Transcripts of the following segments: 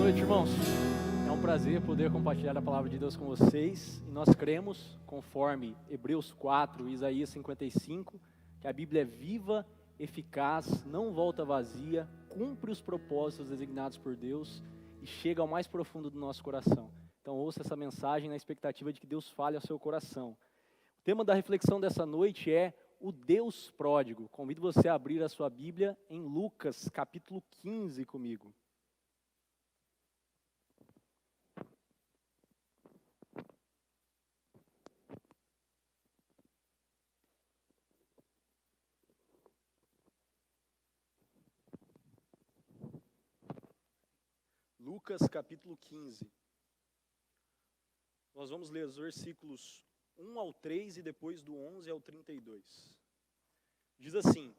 noite, irmãos. É um prazer poder compartilhar a palavra de Deus com vocês. E nós cremos, conforme Hebreus 4 e Isaías 55, que a Bíblia é viva, eficaz, não volta vazia, cumpre os propósitos designados por Deus e chega ao mais profundo do nosso coração. Então ouça essa mensagem na expectativa de que Deus fale ao seu coração. O tema da reflexão dessa noite é o Deus pródigo. Convido você a abrir a sua Bíblia em Lucas, capítulo 15 comigo. Lucas capítulo 15. Nós vamos ler os versículos 1 ao 3 e depois do 11 ao 32. Diz assim: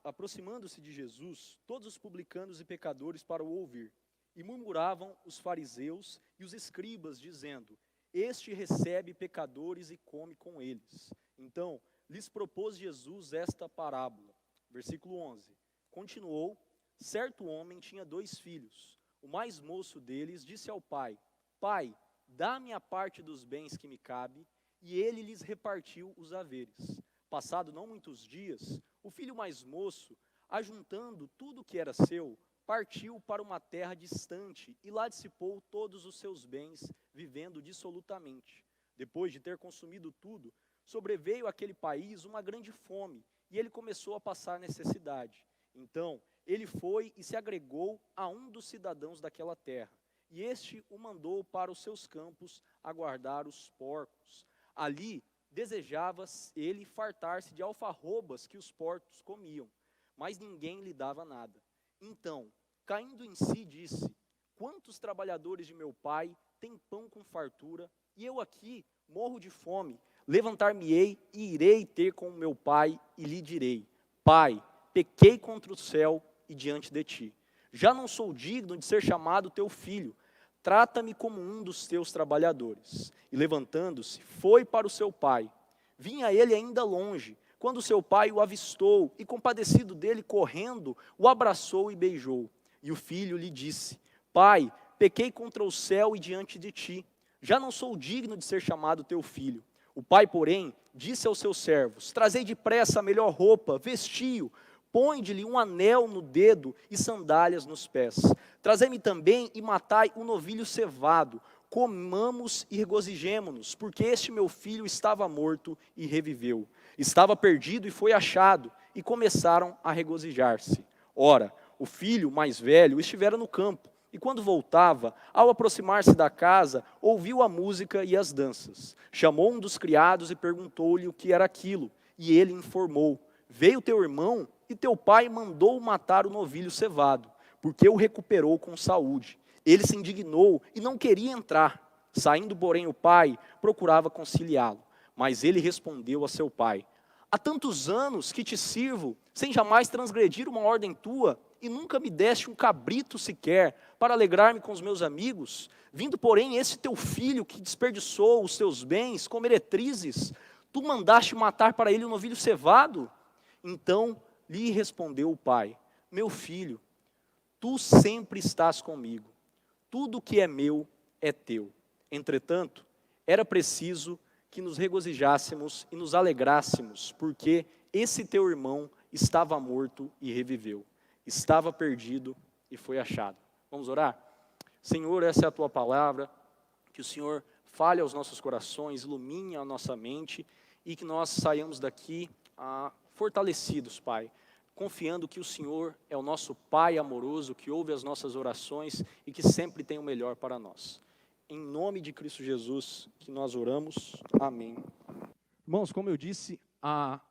aproximando-se de Jesus, todos os publicanos e pecadores para o ouvir, e murmuravam os fariseus e os escribas, dizendo: Este recebe pecadores e come com eles. Então, lhes propôs Jesus esta parábola. Versículo 11. Continuou: Certo homem tinha 2 filhos. O mais moço deles disse ao pai: Pai, dá-me a parte dos bens que me cabe. E ele lhes repartiu os haveres. Passado não muitos dias, o filho mais moço, ajuntando tudo o que era seu, partiu para uma terra distante e lá dissipou todos os seus bens, vivendo dissolutamente. Depois de ter consumido tudo, sobreveio àquele país uma grande fome e ele começou a passar necessidade. Então, ele foi e se agregou a um dos cidadãos daquela terra, e este o mandou para os seus campos a guardar os porcos. Ali desejava ele fartar-se de alfarrobas que os porcos comiam, mas ninguém lhe dava nada. Então, caindo em si, disse: Quantos trabalhadores de meu pai têm pão com fartura, e eu aqui morro de fome? Levantar-me-ei e irei ter com meu pai, e lhe direi: Pai, pequei contra o céu e diante de ti. Já não sou digno de ser chamado teu filho. Trata-me como um dos teus trabalhadores. E levantando-se, foi para o seu pai. Vinha ele ainda longe, quando seu pai o avistou, e compadecido dele, correndo, o abraçou e beijou. E o filho lhe disse: Pai, pequei contra o céu e diante de ti. Já não sou digno de ser chamado teu filho. O pai, porém, disse aos seus servos: Trazei depressa a melhor roupa, vestiu, põe-lhe um anel no dedo e sandálias nos pés. Trazei-me também e matai um novilho cevado. Comamos e regozijemo-nos, porque este meu filho estava morto e reviveu. Estava perdido e foi achado, e começaram a regozijar-se. Ora, o filho mais velho estivera no campo, e quando voltava, ao aproximar-se da casa, ouviu a música e as danças. Chamou um dos criados e perguntou-lhe o que era aquilo, e ele informou: Veio teu irmão, e teu pai mandou matar o novilho cevado, porque o recuperou com saúde. Ele se indignou e não queria entrar. Saindo, porém, o pai procurava conciliá-lo. Mas ele respondeu a seu pai: Há tantos anos que te sirvo, sem jamais transgredir uma ordem tua, e nunca me deste um cabrito sequer, para alegrar-me com os meus amigos. Vindo, porém, esse teu filho, que desperdiçou os teus bens com meretrizes, tu mandaste matar para ele o novilho cevado? Então lhe respondeu o pai: Meu filho, tu sempre estás comigo, tudo que é meu é teu. Entretanto, era preciso que nos regozijássemos e nos alegrássemos, porque esse teu irmão estava morto e reviveu, estava perdido e foi achado. Vamos orar? Senhor, essa é a tua palavra, que o Senhor fale aos nossos corações, ilumine a nossa mente, e que nós saiamos daqui fortalecidos, Pai, confiando que o Senhor é o nosso Pai amoroso, que ouve as nossas orações e que sempre tem o melhor para nós. Em nome de Cristo Jesus que nós oramos. Amém. Irmãos, como eu disse,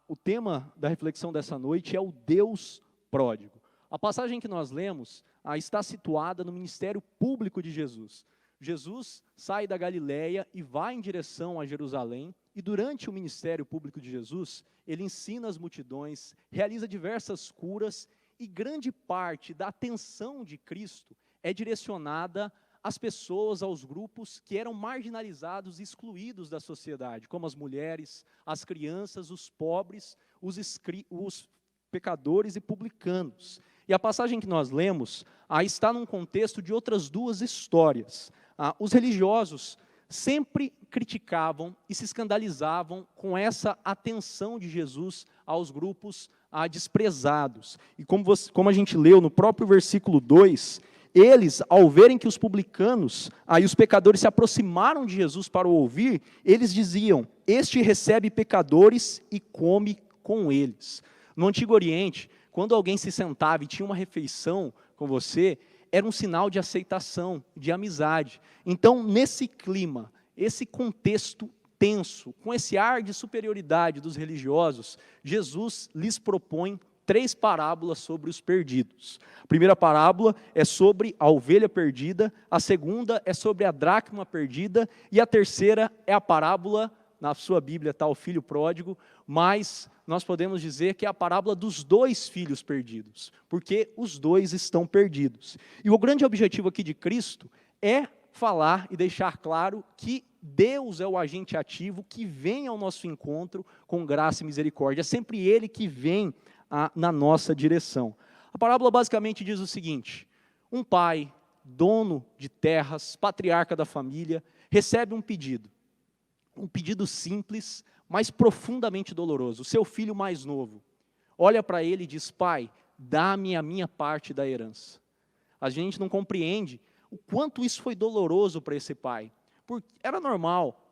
o tema da reflexão dessa noite é o Deus pródigo. A passagem que nós lemos está situada no ministério público de Jesus. Jesus sai da Galileia e vai em direção a Jerusalém, e durante o ministério público de Jesus, ele ensina as multidões, realiza diversas curas, e grande parte da atenção de Cristo é direcionada às pessoas, aos grupos que eram marginalizados e excluídos da sociedade, como as mulheres, as crianças, os pobres, os pecadores e publicanos. E a passagem que nós lemos está num contexto de outras duas histórias. Os religiosos sempre criticavam e se escandalizavam com essa atenção de Jesus aos grupos desprezados. E como a gente leu no próprio versículo 2, eles, ao verem que os publicanos e os pecadores se aproximaram de Jesus para o ouvir, eles diziam: este recebe pecadores e come com eles. No Antigo Oriente, quando alguém se sentava e tinha uma refeição com você, era um sinal de aceitação, de amizade. Então, nesse clima, esse contexto tenso, com esse ar de superioridade dos religiosos, Jesus lhes propõe 3 parábolas sobre os perdidos. A primeira parábola é sobre a ovelha perdida, a segunda é sobre a dracma perdida, e a terceira é a parábola, na sua Bíblia está o filho pródigo, mas nós podemos dizer que é a parábola dos 2 filhos perdidos, porque os 2 estão perdidos. E o grande objetivo aqui de Cristo é falar e deixar claro que Deus é o agente ativo que vem ao nosso encontro com graça e misericórdia. É sempre Ele que vem na nossa direção. A parábola basicamente diz o seguinte: um pai, dono de terras, patriarca da família, recebe um pedido simples, mas profundamente doloroso. O seu filho mais novo olha para ele e diz: pai, dá-me a minha parte da herança. A gente não compreende o quanto isso foi doloroso para esse pai. Porque era normal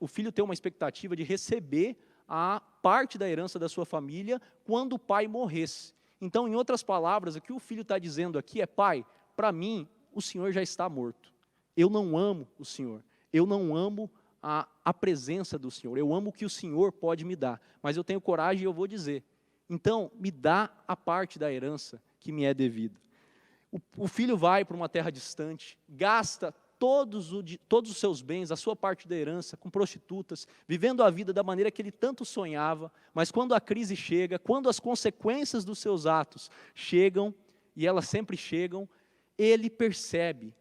o filho ter uma expectativa de receber a parte da herança da sua família quando o pai morresse. Então, em outras palavras, o que o filho está dizendo aqui é: pai, para mim, o Senhor já está morto. Eu não amo o Senhor. Eu não amo a presença do Senhor. Eu amo o que o Senhor pode me dar. Mas eu tenho coragem e eu vou dizer: então, me dá a parte da herança que me é devida. O filho vai para uma terra distante, gasta todos os seus bens, a sua parte da herança, com prostitutas, vivendo a vida da maneira que ele tanto sonhava, mas quando a crise chega, quando as consequências dos seus atos chegam, e elas sempre chegam, ele percebe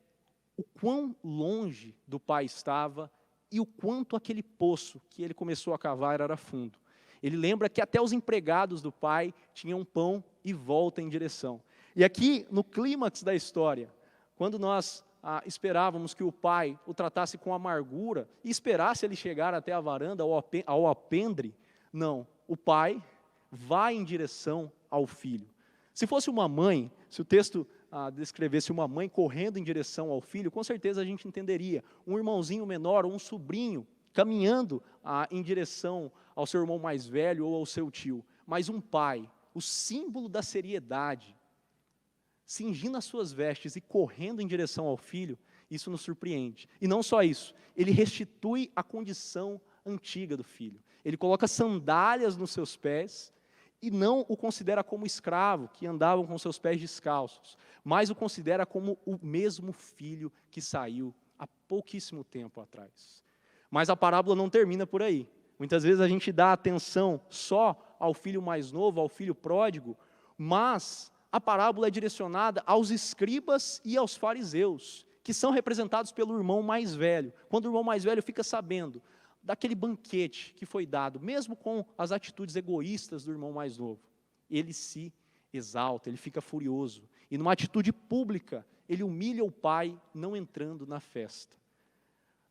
o quão longe do pai estava e o quanto aquele poço que ele começou a cavar era fundo. Ele lembra que até os empregados do pai tinham pão e volta em direção. E aqui, no clímax da história, quando nós esperávamos que o pai o tratasse com amargura e esperasse ele chegar até a varanda, ao alpendre, não, o pai vai em direção ao filho. Se fosse uma mãe, se o texto descrevesse uma mãe correndo em direção ao filho, com certeza a gente entenderia. Um irmãozinho menor ou um sobrinho caminhando em direção ao seu irmão mais velho ou ao seu tio. Mas um pai, o símbolo da seriedade, cingindo as suas vestes e correndo em direção ao filho, isso nos surpreende. E não só isso, ele restitui a condição antiga do filho. Ele coloca sandálias nos seus pés e não o considera como escravo, que andavam com seus pés descalços, mas o considera como o mesmo filho que saiu há pouquíssimo tempo atrás. Mas a parábola não termina por aí. Muitas vezes a gente dá atenção só ao filho mais novo, ao filho pródigo, mas a parábola é direcionada aos escribas e aos fariseus, que são representados pelo irmão mais velho. Quando o irmão mais velho fica sabendo daquele banquete que foi dado, mesmo com as atitudes egoístas do irmão mais novo, ele se exalta, ele fica furioso. E numa atitude pública, ele humilha o pai não entrando na festa.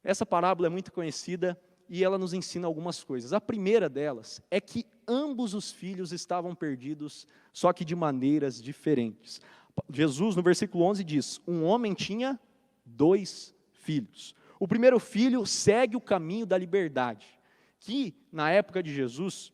Essa parábola é muito conhecida e ela nos ensina algumas coisas. A primeira delas é que ambos os filhos estavam perdidos, só que de maneiras diferentes. Jesus, no versículo 11, diz: um homem tinha 2 filhos. O primeiro filho segue o caminho da liberdade, que na época de Jesus,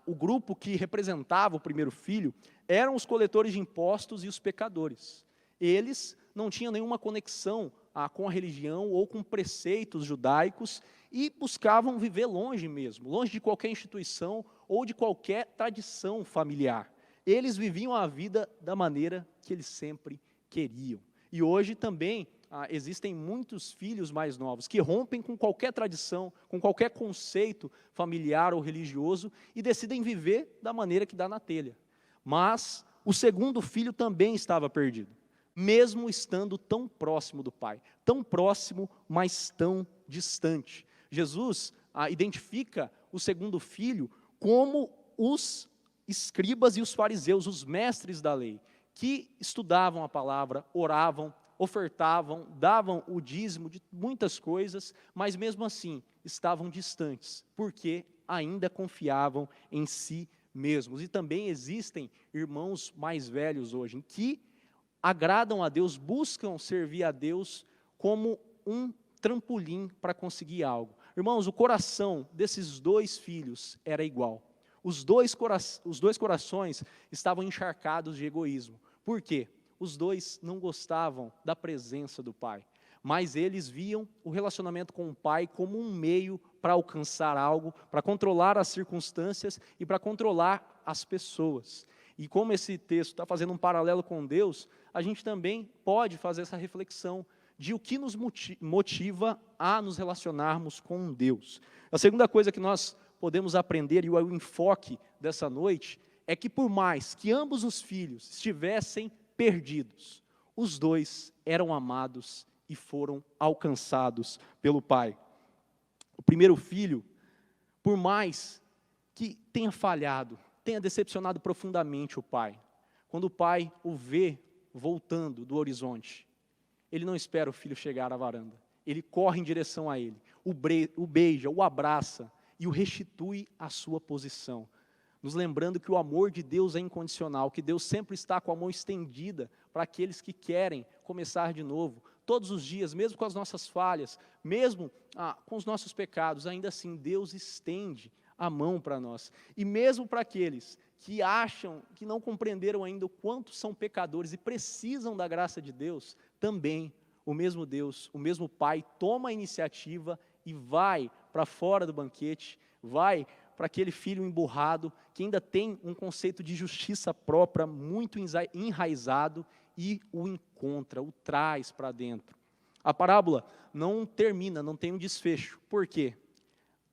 o grupo que representava o primeiro filho eram os coletores de impostos e os pecadores. Eles não tinham nenhuma conexão com a religião ou com preceitos judaicos e buscavam viver longe mesmo, longe de qualquer instituição ou de qualquer tradição familiar. Eles viviam a vida da maneira que eles sempre queriam. E hoje também existem muitos filhos mais novos que rompem com qualquer tradição, com qualquer conceito familiar ou religioso e decidem viver da maneira que dá na telha. Mas o segundo filho também estava perdido, mesmo estando tão próximo do pai, tão próximo, mas tão distante. Jesus identifica o segundo filho como os escribas e os fariseus, os mestres da lei, que estudavam a palavra, oravam, ofertavam, davam o dízimo de muitas coisas, mas mesmo assim estavam distantes, porque ainda confiavam em si mesmos. E também existem irmãos mais velhos hoje, que agradam a Deus, buscam servir a Deus como um trampolim para conseguir algo. Irmãos, o coração desses dois filhos era igual. Os dois corações estavam encharcados de egoísmo. Por quê? Os dois não gostavam da presença do Pai, mas eles viam o relacionamento com o Pai como um meio para alcançar algo, para controlar as circunstâncias e para controlar as pessoas. E como esse texto está fazendo um paralelo com Deus, a gente também pode fazer essa reflexão de o que nos motiva a nos relacionarmos com Deus. A segunda coisa que nós podemos aprender, e o enfoque dessa noite, é que por mais que ambos os filhos estivessem perdidos, os dois eram amados e foram alcançados pelo Pai. O primeiro filho, por mais que tenha falhado, tenha decepcionado profundamente o pai, quando o pai o vê voltando do horizonte, ele não espera o filho chegar à varanda, ele corre em direção a ele, o beija, o abraça e o restitui à sua posição, nos lembrando que o amor de Deus é incondicional, que Deus sempre está com a mão estendida para aqueles que querem começar de novo, todos os dias, mesmo com as nossas falhas, mesmo com os nossos pecados, ainda assim Deus estende a mão para nós. E mesmo para aqueles que acham, que não compreenderam ainda o quanto são pecadores e precisam da graça de Deus, também o mesmo Deus, o mesmo Pai toma a iniciativa e vai para fora do banquete, vai para aquele filho emburrado, que ainda tem um conceito de justiça própria muito enraizado, e o encontra, o traz para dentro. A parábola não termina, não tem um desfecho. Por quê?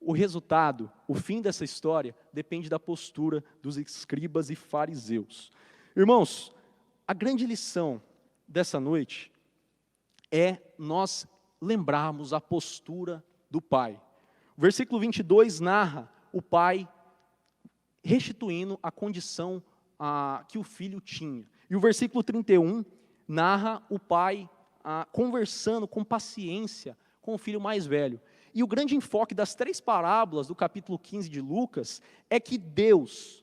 O resultado, o fim dessa história, depende da postura dos escribas e fariseus. Irmãos, a grande lição dessa noite é nós lembrarmos a postura do Pai. O versículo 22 narra o Pai restituindo a condição que o filho tinha. E o versículo 31 narra o pai conversando com paciência com o filho mais velho. E o grande enfoque das 3 parábolas do capítulo 15 de Lucas é que Deus,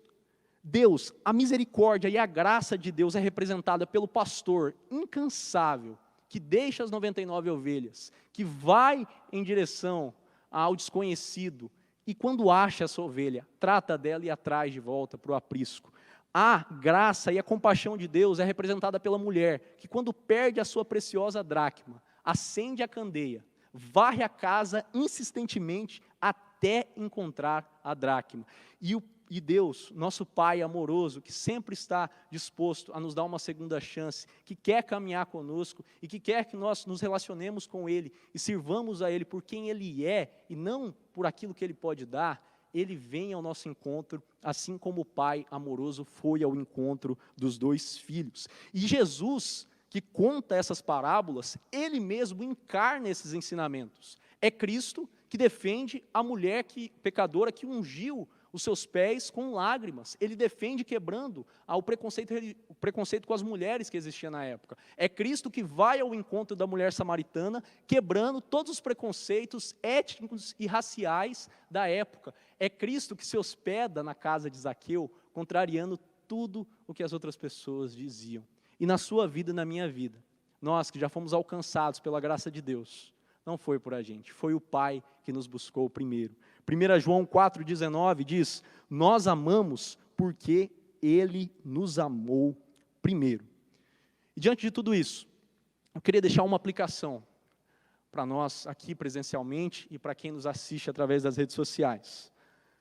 a misericórdia e a graça de Deus é representada pelo pastor incansável, que deixa as 99 ovelhas, que vai em direção ao desconhecido, e quando acha essa ovelha, trata dela e a traz de volta para o aprisco. A graça e a compaixão de Deus é representada pela mulher, que quando perde a sua preciosa dracma, acende a candeia, varre a casa insistentemente até encontrar a dracma. E Deus, nosso Pai amoroso, que sempre está disposto a nos dar uma segunda chance, que quer caminhar conosco e que quer que nós nos relacionemos com Ele e sirvamos a Ele por quem Ele é e não por aquilo que Ele pode dar, Ele vem ao nosso encontro, assim como o Pai amoroso foi ao encontro dos 2 filhos. E Jesus, que conta essas parábolas, Ele mesmo encarna esses ensinamentos. É Cristo que defende a mulher pecadora que ungiu os seus pés com lágrimas. Ele defende quebrando o preconceito com as mulheres que existia na época. É Cristo que vai ao encontro da mulher samaritana, quebrando todos os preconceitos étnicos e raciais da época. É Cristo que se hospeda na casa de Zaqueu, contrariando tudo o que as outras pessoas diziam. E na sua vida e na minha vida, nós que já fomos alcançados pela graça de Deus, não foi por a gente, foi o Pai que nos buscou primeiro. 1 João 4,19 diz, nós amamos porque Ele nos amou primeiro. E diante de tudo isso, eu queria deixar uma aplicação para nós aqui presencialmente e para quem nos assiste através das redes sociais.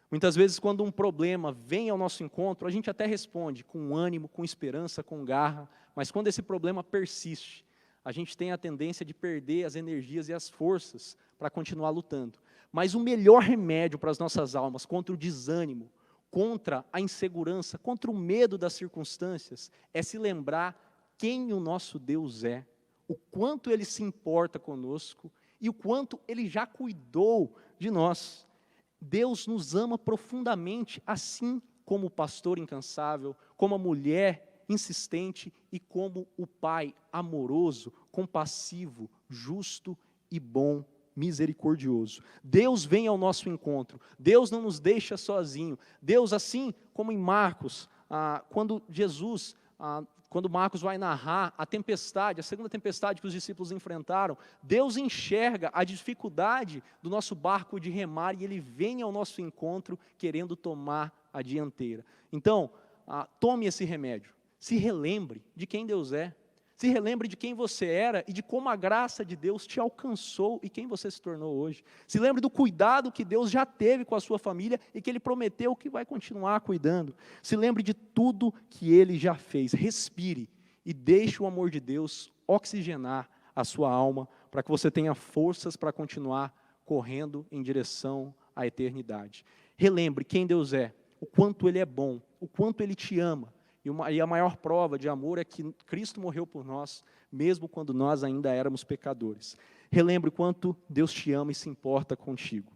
Muitas vezes quando um problema vem ao nosso encontro, a gente até responde com ânimo, com esperança, com garra, mas quando esse problema persiste, a gente tem a tendência de perder as energias e as forças para continuar lutando. Mas o melhor remédio para as nossas almas contra o desânimo, contra a insegurança, contra o medo das circunstâncias, é se lembrar quem o nosso Deus é, o quanto Ele se importa conosco e o quanto Ele já cuidou de nós. Deus nos ama profundamente, assim como o pastor incansável, como a mulher insistente e como o pai amoroso, compassivo, justo e bom, misericordioso. Deus vem ao nosso encontro, Deus não nos deixa sozinho. Deus, assim como em Marcos, quando Marcos vai narrar a tempestade, a segunda tempestade que os discípulos enfrentaram, Deus enxerga a dificuldade do nosso barco de remar e Ele vem ao nosso encontro querendo tomar a dianteira. Então, tome esse remédio, se relembre de quem Deus é, se relembre de quem você era e de como a graça de Deus te alcançou e quem você se tornou hoje. Se lembre do cuidado que Deus já teve com a sua família e que Ele prometeu que vai continuar cuidando. Se lembre de tudo que Ele já fez. Respire e deixe o amor de Deus oxigenar a sua alma para que você tenha forças para continuar correndo em direção à eternidade. Relembre quem Deus é, o quanto Ele é bom, o quanto Ele te ama. E a maior prova de amor é que Cristo morreu por nós, mesmo quando nós ainda éramos pecadores. Relembre o quanto Deus te ama e se importa contigo.